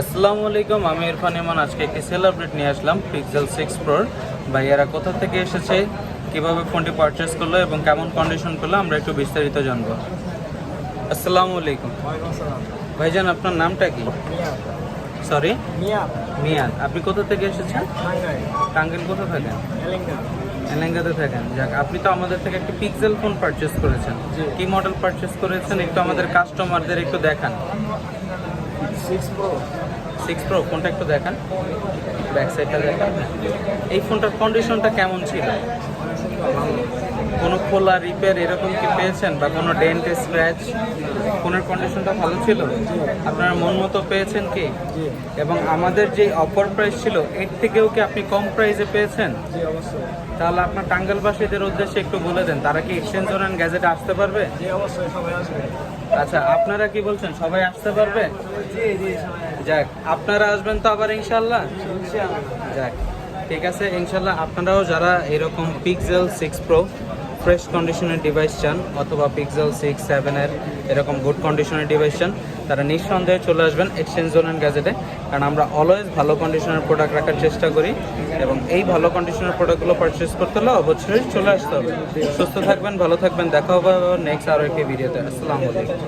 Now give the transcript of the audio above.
আসসালামু আলাইকুম, আমি ইরফান ইমান। আজকে একটি সেল আপডেট নিয়ে আসলাম পিক্সেল 6 প্রোর। ভাইয়ারা কোথা থেকে এসেছে, কিভাবে ফোনটি পারচেস করলো এবং কেমন কন্ডিশন করলো আমরা একটু বিস্তারিত জানবো। আসসালামু আলাইকুম ভাইজান, আপনার নামটা কি? সরি, মিয়াদ। আপনি কোথা থেকে এসেছেন? টাঙ্গাইল। কোথা থাকেন? এলেঙ্গাতে থাকেন। যাক, আপনি তো আমাদের থেকে একটি পিক্সেল ফোন পারচেস করেছেন। কি মডেল পারচেস করেছেন একটু আমাদের কাস্টমারদের একটু দেখান। 6 প্রো ফোনটা একটু দেখান, ব্যাক সাইডটা দেখান। এই ফোনটার কন্ডিশনটা কেমন ছিল? কোনো খোলা রিপেয়ার এরকম কি পেয়েছেন বা কোনো ডেন্ট স্ক্র্যাচ? ফোনের কন্ডিশনটা ভালো ছিল, আপনারা মন মতো পেয়েছেন কি? এবং আমাদের যে অফার প্রাইস ছিল এর থেকেও কি আপনি কম প্রাইসে পেয়েছেন? তাহলে আপনার টাঙ্গাইলবাসীদের উদ্দেশ্যে একটু বলে দেন, তারা কি এক্সচেঞ্জ অ্যান্ড গ্যাজেটে আসতে পারবে? আচ্ছা, আপনারা কি বলছেন, সবাই আসতে পারবে? যাক, আপনারা আসবেন তো আবার ইনশাল্লাহ? যাক, ঠিক আছে ইনশাল্লাহ। আপনারাও যারা এরকম পিক্সেল 6 প্রো ফ্রেশ কন্ডিশনের ডিভাইস চান অথবা পিক্সেল 6, 7-এর এরকম গুড কন্ডিশনের ডিভাইস চান, তারা নিঃসন্দেহে চলে আসবেন এক্সচেঞ্জ অ্যান্ড গ্যাজেটে। কারণ আমরা অলওয়েজ ভালো কন্ডিশনের প্রোডাক্ট রাখার চেষ্টা করি এবং এই ভালো কন্ডিশনের প্রোডাক্টগুলো পারচেস করতে হলে অবশ্যই চলে আসতে হবে। সুস্থ থাকবেন, ভালো থাকবেন, দেখা হবে নেক্সট আরও একটি ভিডিওতে। আসসালামু আলাইকুম।